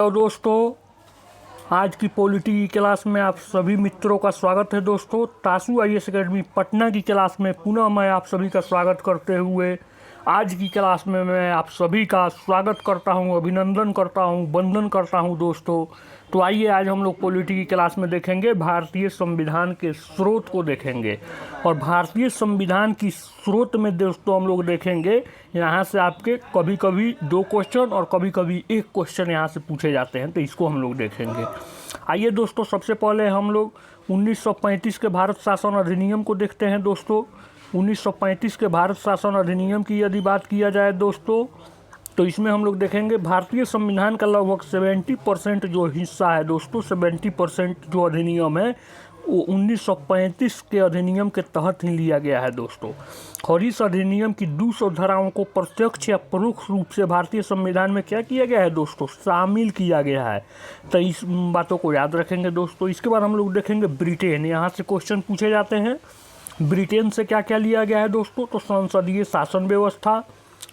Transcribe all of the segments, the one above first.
तो दोस्तों, आज की पॉलिटी की क्लास में आप सभी मित्रों का स्वागत है। दोस्तों, तासु आईएएस एकेडमी पटना की क्लास में पुनः मैं आप सभी का स्वागत करते हुए आज की क्लास में मैं आप सभी का स्वागत करता हूं, अभिनंदन करता हूं, वंदन करता हूं। दोस्तों, तो आइए आज हम लोग पॉलिटी की क्लास में देखेंगे, भारतीय संविधान के स्रोत को देखेंगे। और भारतीय संविधान की स्रोत में दोस्तों हम लोग देखेंगे, यहाँ से आपके कभी कभी 2 क्वेश्चन और कभी कभी 1 क्वेश्चन यहाँ से पूछे जाते हैं, तो इसको हम लोग देखेंगे। आइए दोस्तों, सबसे पहले हम लोग 1935 के भारत शासन अधिनियम को देखते हैं। दोस्तों, 1935 के भारत शासन अधिनियम की यदि बात किया जाए दोस्तों, तो इसमें हम लोग देखेंगे भारतीय संविधान का लगभग 70% जो हिस्सा है दोस्तों, 70% जो अधिनियम है वो 1935 के अधिनियम के तहत ही लिया गया है दोस्तों। और इस अधिनियम की 200 धाराओं को प्रत्यक्ष या परोक्ष रूप से भारतीय संविधान में क्या किया गया है दोस्तों, शामिल किया गया है। तो इस बातों को याद रखेंगे दोस्तों। इसके बाद हम लोग देखेंगे ब्रिटेन, यहाँ से क्वेश्चन पूछे जाते हैं। ब्रिटेन से क्या क्या लिया गया है दोस्तों, तो संसदीय शासन व्यवस्था,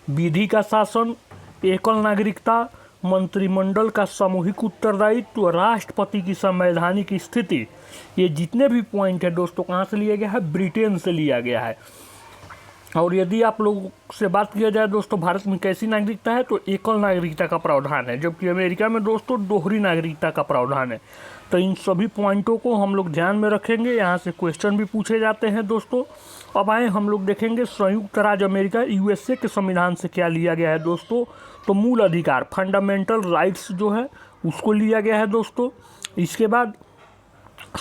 विधि का शासन, एकल नागरिकता, मंत्रिमंडल का सामूहिक उत्तरदायित्व, राष्ट्रपति की संवैधानिक स्थिति, ये जितने भी पॉइंट है दोस्तों कहाँ से लिया गया है, ब्रिटेन से लिया गया है। और यदि आप लोगों से बात किया जाए दोस्तों भारत में कैसी नागरिकता है, तो एकल नागरिकता का प्रावधान है, जबकि अमेरिका में दोस्तों दोहरी नागरिकता का प्रावधान है। तो इन सभी पॉइंटों को हम लोग ध्यान में रखेंगे, यहाँ से क्वेश्चन भी पूछे जाते हैं दोस्तों। अब आए हम लोग देखेंगे संयुक्त राज्य अमेरिका यूएसए के संविधान से क्या लिया गया है दोस्तों, तो मूल अधिकार फंडामेंटल राइट्स जो है उसको लिया गया है दोस्तों। इसके बाद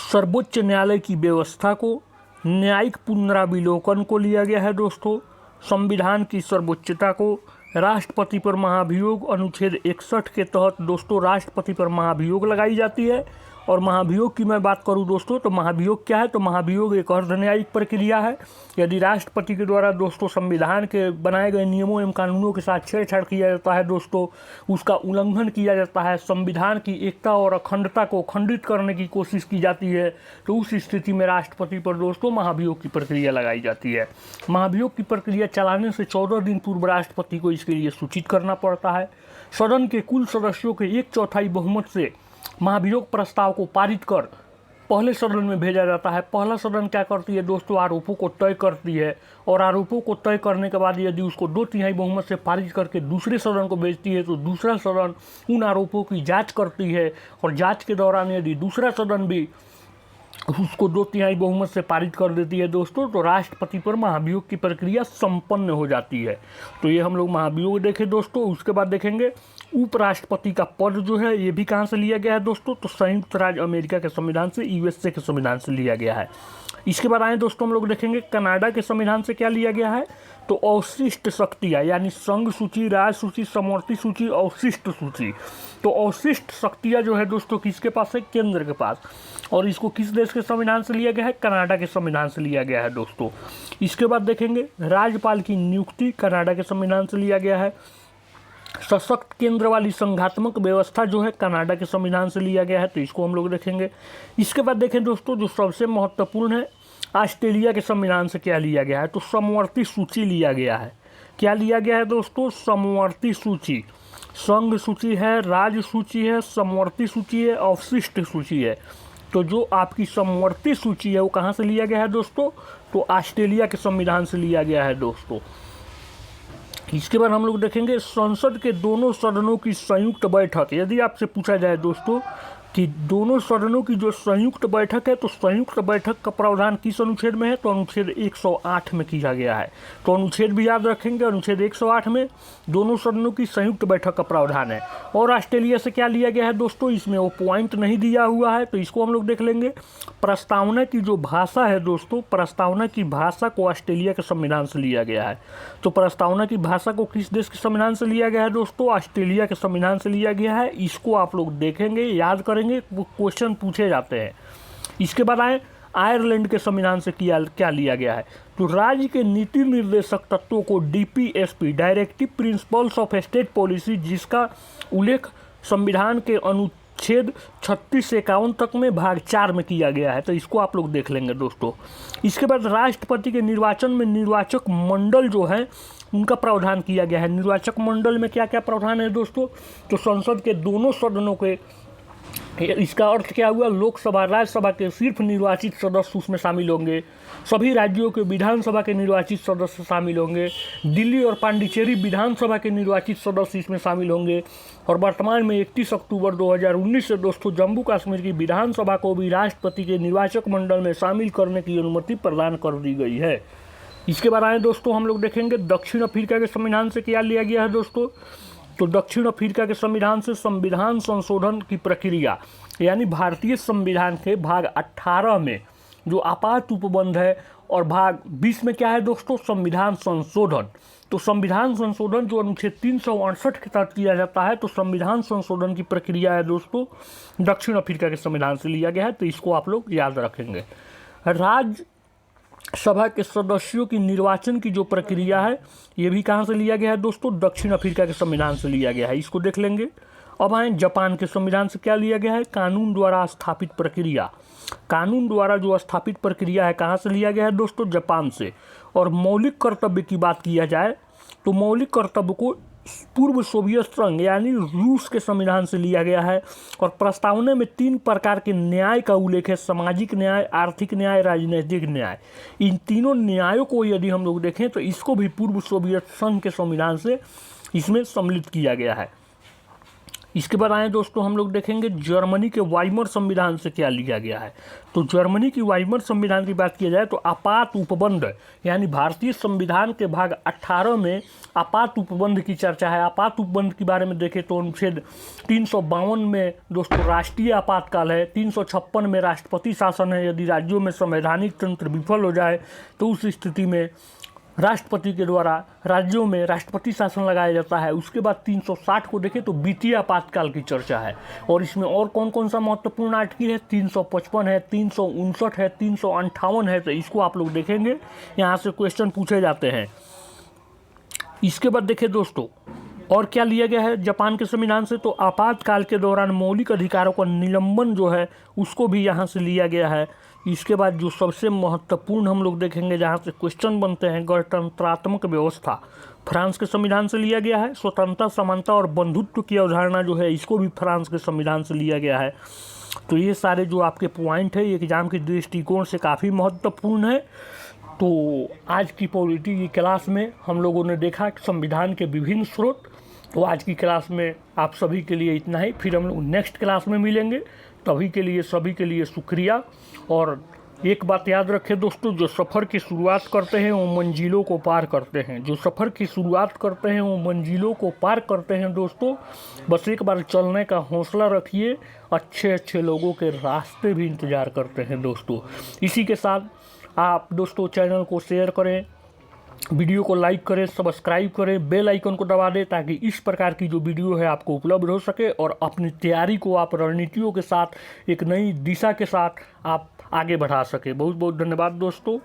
सर्वोच्च न्यायालय की व्यवस्था को, न्यायिक पुनराविलोकन को लिया गया है दोस्तों, संविधान की सर्वोच्चता को, राष्ट्रपति पर महाभियोग अनुच्छेद 61 के तहत दोस्तों राष्ट्रपति पर महाभियोग लगाई जाती है। और महाभियोग की मैं बात करूं दोस्तों, तो महाभियोग क्या है, तो महाभियोग एक अर्धन्यायिक प्रक्रिया है। यदि राष्ट्रपति के द्वारा दोस्तों संविधान के बनाए गए नियमों एवं कानूनों के साथ छेड़छाड़ किया जाता है दोस्तों, उसका उल्लंघन किया जाता है, संविधान की एकता और अखंडता को खंडित करने की कोशिश की जाती है, तो उस स्थिति में राष्ट्रपति पर दोस्तों महाभियोग की प्रक्रिया लगाई जाती है। महाभियोग की प्रक्रिया चलाने से 14 दिन पूर्व राष्ट्रपति को इसके लिए सूचित करना पड़ता है। सदन के कुल सदस्यों के 1/4 बहुमत से महाभियोग प्रस्ताव को पारित कर पहले सदन में भेजा जाता है। पहला सदन क्या करती है दोस्तों, आरोपों को तय करती है, और आरोपों को तय करने के बाद यदि उसको 2/3 बहुमत से पारित करके दूसरे सदन को भेजती है, तो दूसरा सदन उन आरोपों की जांच करती है, और जांच के दौरान यदि दूसरा सदन भी उसको 2/3 बहुमत से पारित कर देती है दोस्तों, तो राष्ट्रपति पर महाभियोग की प्रक्रिया संपन्न हो जाती है। तो ये हम लोग महाभियोग देखें दोस्तों। उसके बाद देखेंगे उपराष्ट्रपति का पद जो है ये भी कहाँ से लिया गया है दोस्तों, तो संयुक्त राज्य अमेरिका के संविधान से, यूएसए के संविधान से लिया गया है। इसके बाद आए दोस्तों हम लोग देखेंगे कनाडा के संविधान से क्या लिया गया है, तो अवशिष्ट शक्तियाँ, यानी संघ सूची, राज्य सूची, समवर्ती सूची, अवशिष्ट सूची। तो अवशिष्ट शक्तियाँ जो है दोस्तों किसके पास है, केंद्र के पास। और इसको किस देश के संविधान से लिया गया है, कनाडा के संविधान से लिया गया है दोस्तों। इसके बाद देखेंगे राज्यपाल की नियुक्ति कनाडा के संविधान से लिया गया है। सशक्त केंद्र वाली संघात्मक व्यवस्था जो है कनाडा के संविधान से लिया गया है, तो इसको हम लोग देखेंगे। इसके बाद देखें दोस्तों जो सबसे महत्वपूर्ण है, ऑस्ट्रेलिया के संविधान से क्या लिया गया है, तो समवर्ती सूची लिया गया है। क्या लिया गया है दोस्तों, समवर्ती सूची। संघ सूची है, राज्य सूची है, समवर्ती सूची है, अवशिष्ट सूची है। तो जो आपकी समवर्ती सूची है वो कहाँ से लिया गया है दोस्तों, तो ऑस्ट्रेलिया के संविधान से लिया गया है दोस्तों। इसके बाद हम लोग देखेंगे संसद के दोनों सदनों की संयुक्त बैठक। यदि आपसे पूछा जाए दोस्तों कि दोनों सदनों की जो संयुक्त बैठक है, तो संयुक्त बैठक का प्रावधान किस अनुच्छेद में है, तो अनुच्छेद 108 में किया गया है। तो अनुच्छेद भी याद रखेंगे, अनुच्छेद 108 में दोनों सदनों की संयुक्त बैठक का प्रावधान है। और ऑस्ट्रेलिया से क्या लिया गया है दोस्तों, इसमें वो पॉइंट नहीं दिया हुआ है, तो इसको हम लोग देख लेंगे। प्रस्तावना की जो भाषा है दोस्तों, प्रस्तावना की भाषा को ऑस्ट्रेलिया के संविधान से लिया गया है। तो प्रस्तावना की भाषा को किस देश के संविधान से लिया गया है दोस्तों, ऑस्ट्रेलिया के संविधान से लिया गया है। इसको आप लोग देखेंगे, याद करेंगे, वो क्वेश्चन पूछे जाते हैं। इसके बाद आए आयरलैंड के संविधान से क्या लिया गया है, तो राज्य के नीति निर्देशक तत्वों को DPSP, directive principles of state policy, जिसका उल्लेख संविधान के अनुच्छेद 36 से 51 तक में भाग 4 में किया गया है। तो इसको आप लोग देख लेंगे दोस्तों। इसके बाद राष्ट्रपति के निर्वाचन में निर्वाचक मंडल जो है उनका प्रावधान किया गया है। निर्वाचक मंडल में क्या क्या प्रावधान है दोस्तों, तो संसद के दोनों सदनों के, इसका अर्थ क्या हुआ, लोकसभा राज्यसभा के सिर्फ निर्वाचित सदस्य उसमें शामिल होंगे, सभी राज्यों के विधानसभा के निर्वाचित सदस्य शामिल होंगे, दिल्ली और पांडिचेरी विधानसभा के निर्वाचित सदस्य इसमें शामिल होंगे। और वर्तमान में 31 अक्टूबर 2019 से दोस्तों जम्मू कश्मीर की विधानसभा को भी राष्ट्रपति के निर्वाचक मंडल में शामिल करने की अनुमति प्रदान कर दी गई है। इसके बाद आए दोस्तों हम लोग देखेंगे दक्षिण अफ्रीका के संविधान से क्या लिया गया है दोस्तों, तो दक्षिण अफ्रीका के संविधान से संविधान संशोधन की प्रक्रिया, यानी भारतीय संविधान के भाग 18 में जो आपात उपबंध है और भाग 20 में क्या है दोस्तों, संविधान संशोधन। तो संविधान संशोधन जो अनुच्छेद 368 के तहत किया जाता है, तो संविधान संशोधन की प्रक्रिया है दोस्तों दक्षिण अफ्रीका के संविधान से लिया गया है, तो इसको आप लोग याद रखेंगे। राज्य सभा के सदस्यों की निर्वाचन की जो प्रक्रिया है, ये भी कहाँ से लिया गया है दोस्तों, दक्षिण अफ्रीका के संविधान से लिया गया है, इसको देख लेंगे। अब आए जापान के संविधान से क्या लिया गया है, कानून द्वारा स्थापित प्रक्रिया। कानून द्वारा जो स्थापित प्रक्रिया है कहाँ से लिया गया है दोस्तों, जापान से। और मौलिक कर्तव्य की बात किया जाए तो मौलिक कर्तव्य को पूर्व सोवियत संघ यानी रूस के संविधान से लिया गया है। और प्रस्तावना में 3 प्रकार के न्याय का उल्लेख है, सामाजिक न्याय, आर्थिक न्याय, राजनीतिक न्याय। इन तीनों न्यायों को यदि हम लोग देखें तो इसको भी पूर्व सोवियत संघ के संविधान से इसमें सम्मिलित किया गया है। इसके बाद आए दोस्तों हम लोग देखेंगे जर्मनी के वाइमर संविधान से क्या लिया गया है। तो जर्मनी की वाइमर संविधान की बात की जाए तो आपात उपबंध, यानी भारतीय संविधान के भाग 18 में आपात उपबंध की चर्चा है। आपात उपबंध के बारे में देखें तो अनुच्छेद 352 में दोस्तों राष्ट्रीय आपातकाल है, 356 में राष्ट्रपति शासन है। यदि राज्यों में संवैधानिक तंत्र विफल हो जाए तो उस स्थिति में राष्ट्रपति के द्वारा राज्यों में राष्ट्रपति शासन लगाया जाता है। उसके बाद 360 को देखें तो वित्तीय आपातकाल की चर्चा है। और इसमें और कौन कौन सा महत्वपूर्ण आर्टिकल है, 355 है, 359 है, 358 है, तो इसको आप लोग देखेंगे, यहाँ से क्वेश्चन पूछे जाते हैं। इसके बाद देखें दोस्तों और क्या लिया गया है जापान के संविधान से, तो आपातकाल के दौरान मौलिक अधिकारों का निलंबन जो है उसको भी यहाँ से लिया गया है। इसके बाद जो सबसे महत्वपूर्ण हम लोग देखेंगे जहाँ से क्वेश्चन बनते हैं, गणतंत्रात्मक व्यवस्था फ्रांस के संविधान से लिया गया है। स्वतंत्रता, समानता और बंधुत्व की अवधारणा जो है इसको भी फ्रांस के संविधान से लिया गया है। तो ये सारे जो आपके पॉइंट है एग्जाम के दृष्टिकोण से काफ़ी महत्वपूर्ण है। तो आज की पॉलिटी की क्लास में हम लोगों ने देखा संविधान के विभिन्न स्रोत। तो आज की क्लास में आप सभी के लिए इतना ही, फिर हम लोग नेक्स्ट क्लास में मिलेंगे। तभी के लिए सभी के लिए शुक्रिया। और एक बात याद रखें दोस्तों, जो सफ़र की शुरुआत करते हैं वो मंजिलों को पार करते हैं। जो सफ़र की शुरुआत करते हैं वो मंजिलों को पार करते हैं दोस्तों। बस एक बार चलने का हौसला रखिए, अच्छे अच्छे लोगों के रास्ते भी इंतज़ार करते हैं दोस्तों। इसी के साथ आप दोस्तों चैनल को शेयर करें, वीडियो को लाइक करें, सब्सक्राइब करें, बेल आइकन को दबा दें ताकि इस प्रकार की जो वीडियो है आपको उपलब्ध हो सके और अपनी तैयारी को आप रणनीतियों के साथ एक नई दिशा के साथ आप आगे बढ़ा सके। बहुत बहुत धन्यवाद दोस्तों।